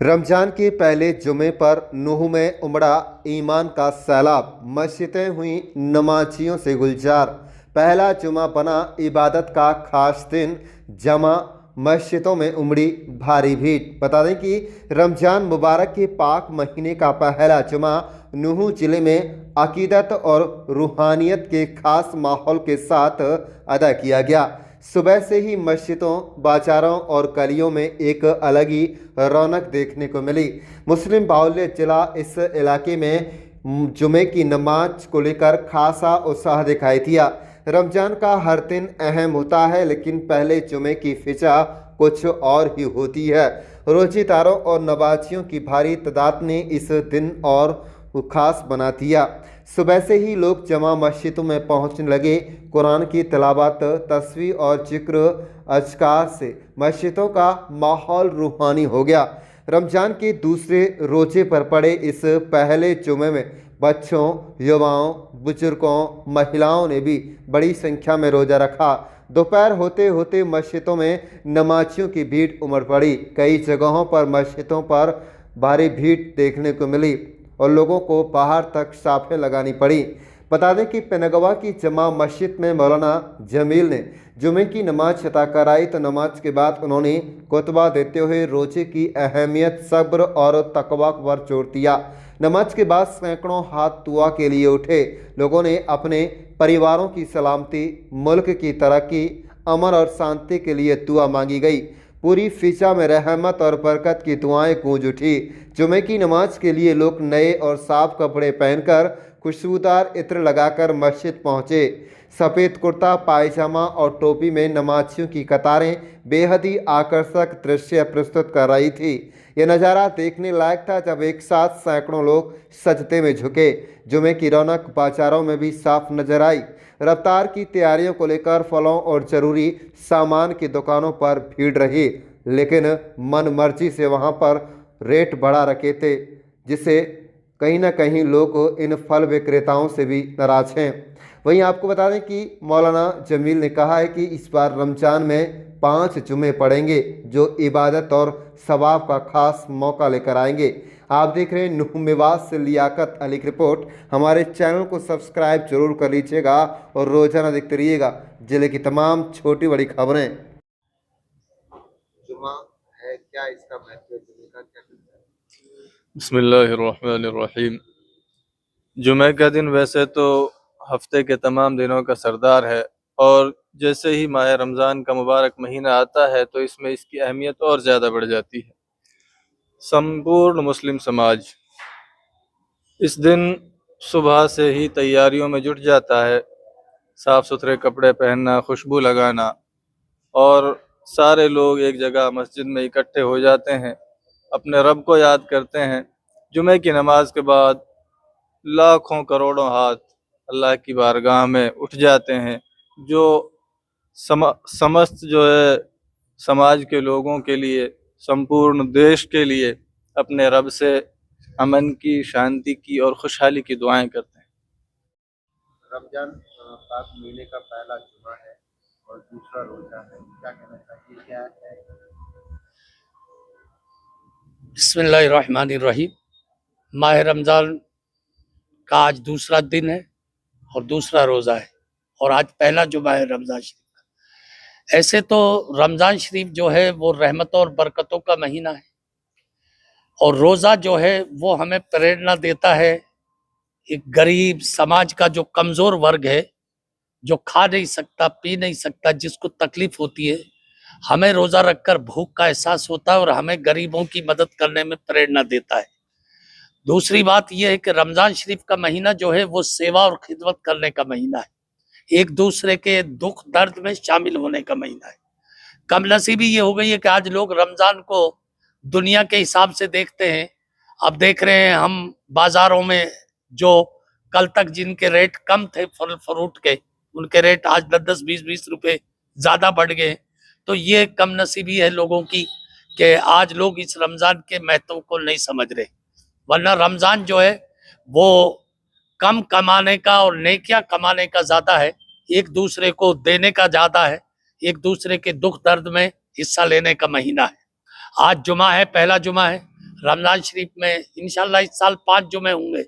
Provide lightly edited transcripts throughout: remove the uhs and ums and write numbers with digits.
रमजान के पहले जुमे पर नूह में उमड़ा ईमान का सैलाब, मस्जिदें हुई नमाजियों से गुलजार। पहला जुमा बना इबादत का खास दिन, जमा मस्जिदों में उमड़ी भारी भीड़। बता दें कि रमजान मुबारक के पाक महीने का पहला जुमा नूह जिले में अकीदत और रूहानियत के खास माहौल के साथ अदा किया गया। सुबह से ही मस्जिदों, बाजारों और गलियों में एक अलग ही रौनक देखने को मिली। मुस्लिम बाहुल्य जिला इस इलाके में जुमे की नमाज को लेकर खासा उत्साह दिखाई दिया। रमजान का हर दिन अहम होता है, लेकिन पहले जुमे की फिजा कुछ और ही होती है। रोजेदारों और नमाजियों की भारी तादाद ने इस दिन और खास बना दिया। सुबह से ही लोग जमा मस्जिदों में पहुंचने लगे। कुरान की तिलावत, तस्बीह और जिक्र अज़कार से मस्जिदों का माहौल रूहानी हो गया। रमजान के दूसरे रोजे पर पड़े इस पहले जुमे में बच्चों, युवाओं, बुजुर्गों, महिलाओं ने भी बड़ी संख्या में रोज़ा रखा। दोपहर होते होते मस्जिदों में नमाजियों की भीड़ उमड़ पड़ी। कई जगहों पर मस्जिदों पर भारी भीड़ देखने को मिली और लोगों को बाहर तक साफे लगानी पड़ी। बता दें कि पेनगवा की जमा मस्जिद में मौलाना जमील ने जुमे की नमाज अता कराई, तो नमाज के बाद उन्होंने खुतबा देते हुए रोजे की अहमियत, सब्र और तकवा पर जोर दिया। नमाज के बाद सैकड़ों हाथ दुआ के लिए उठे। लोगों ने अपने परिवारों की सलामती, मुल्क की तरक्की, अमन और शांति के लिए दुआ मांगी गई। पूरी फिजा में रहमत और बरकत की दुआएं गूंज उठी। जुमे की नमाज के लिए लोग नए और साफ कपड़े पहनकर, खुशबूदार इत्र लगाकर मस्जिद पहुंचे। सफ़ेद कुर्ता पायजामा और टोपी में नमाजियों की कतारें बेहद ही आकर्षक दृश्य प्रस्तुत कर रही थी। यह नज़ारा देखने लायक था जब एक साथ सैकड़ों लोग सजदे में झुके। जुमे की रौनक बाजारों में भी साफ नजर आई। रफ्तार की तैयारियों को लेकर फलों और जरूरी सामान की दुकानों पर भीड़ रही, लेकिन मन मर्जी से वहां पर रेट बढ़ा रखे थे, जिससे कहीं ना कहीं लोग इन फल विक्रेताओं से भी नाराज हैं। वहीं आपको बता दें कि मौलाना जमील ने कहा है कि इस बार रमजान में 5 जुमे पड़ेंगे, जो इबादत और सवाब का खास मौका लेकर आएंगे। आप देख रहे हैं नूह मेवात से लियाकत अली की रिपोर्ट। हमारे चैनल को सब्सक्राइब जरूर कर लीजिएगा और रोजाना देखते रहिएगा जिले की तमाम छोटी बड़ी खबरें। जुमा है क्या, इसका महत्व जुमे का क्या है? बिस्मिल्लाहिर्रहमानिर्रहीम। जुमे का दिन वैसे तो हफ्ते के तमाम दिनों का सरदार है, और जैसे ही माह रमज़ान का मुबारक महीना आता है तो इसमें इसकी अहमियत और ज़्यादा बढ़ जाती है। संपूर्ण मुस्लिम समाज इस दिन सुबह से ही तैयारियों में जुट जाता है। साफ़ सुथरे कपड़े पहनना, खुशबू लगाना, और सारे लोग एक जगह मस्जिद में इकट्ठे हो जाते हैं, अपने रब को याद करते हैं। जुमे की नमाज के बाद लाखों करोड़ों हाथ अल्लाह की बारगाह में उठ जाते हैं, जो समस्त जो है समाज के लोगों के लिए, संपूर्ण देश के लिए अपने रब से अमन की, शांति की और खुशहाली की दुआएं करते हैं। रमजान पाक महीने का पहला जुमा है और दूसरा रोजा है, क्या कहना चाहिए, क्या है? बिस्मिल्लाहिर्रहमानिर्रहीम। माह रमज़ान का आज दूसरा दिन है और दूसरा रोज़ा है, और आज पहला जुमा है रमज़ान शरीफ का। ऐसे तो रमज़ान शरीफ जो है वो रहमतों और बरकतों का महीना है, और रोज़ा जो है वो हमें प्रेरणा देता है। एक गरीब समाज का जो कमज़ोर वर्ग है, जो खा नहीं सकता, पी नहीं सकता, जिसको तकलीफ होती है, हमें रोज़ा रखकर भूख का एहसास होता है और हमें गरीबों की मदद करने में प्रेरणा देता है। दूसरी बात यह है कि रमज़ान शरीफ का महीना जो है वो सेवा और खिदमत करने का महीना है, एक दूसरे के दुख दर्द में शामिल होने का महीना है। कमनसीबी ये हो गई है कि आज लोग रमज़ान को दुनिया के हिसाब से देखते हैं। अब देख रहे हैं हम बाज़ारों में जो कल तक जिनके रेट कम थे फल फ्रूट के, उनके रेट आज 10-10, 20-20 रुपए ज़्यादा बढ़ गए। तो ये कमनसीबी है लोगों की कि आज लोग इस रमज़ान के महत्व को नहीं समझ रहे। वरना रमज़ान जो है वो कम कमाने का और नेकियां कमाने का ज़्यादा है, एक दूसरे को देने का ज़्यादा है, एक दूसरे के दुख दर्द में हिस्सा लेने का महीना है। आज जुमा है, पहला जुमा है। रमजान शरीफ में इंशाल्लाह इस साल 5 जुमे होंगे,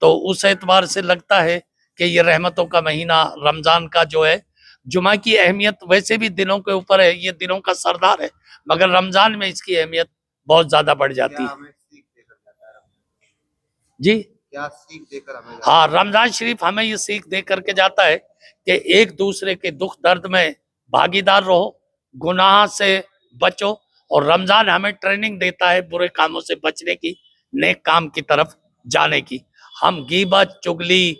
तो उस एतबार से लगता है कि ये रहमतों का महीना रमजान का जो है, जुमा की अहमियत वैसे भी दिनों के ऊपर है, ये दिनों का सरदार है, मगर रमजान में इसकी अहमियत बहुत ज्यादा बढ़ जाती है। जी क्या सीख देकर हमें हाँ, रमजान शरीफ हमें ये सीख दे करके जाता है कि एक दूसरे के दुख दर्द में भागीदार रहो, गुनाह से बचो, और रमजान हमें ट्रेनिंग देता है बुरे कामों से बचने की, नेक काम की तरफ जाने की। हम गीबत, चुगली,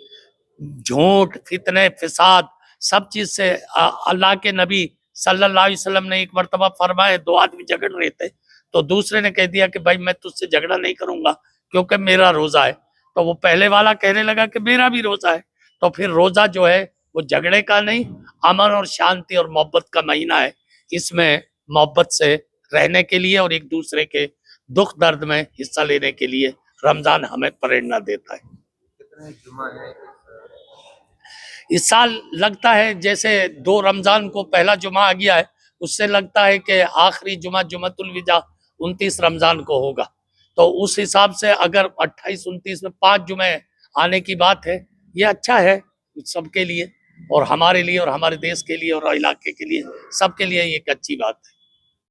झूठ, फितने, फिसाद सब चीज से अल्लाह के नबी सल्लल्लाहु अलैहि वसल्लम ने एक मर्तबा फरमाया, 2 आदमी झगड़ रहे थे, तो दूसरे ने कह दिया कि भाई मैं तुझसे झगड़ा नहीं करूंगा क्योंकि मेरा रोजा है। तो वो पहले वाला कहने लगा कि मेरा भी रोजा है। तो फिर रोजा जो है वो झगड़े का नहीं, अमन और शांति और मोहब्बत का महीना है। इसमें मोहब्बत से रहने के लिए और एक दूसरे के दुख दर्द में हिस्सा लेने के लिए रमजान हमें प्रेरणा देता है। कितने जुमा है इस साल लगता है जैसे 2 रमजान को पहला जुमा आ गया है, उससे लगता है कि आखिरी जुमा जुमतुल विदा 29 रमजान को होगा। तो उस हिसाब से अगर 28-29 में 5 जुमे आने की बात है, ये अच्छा है सबके लिए, और हमारे लिए और हमारे देश के लिए और इलाके के लिए, सबके लिए ये एक अच्छी बात है।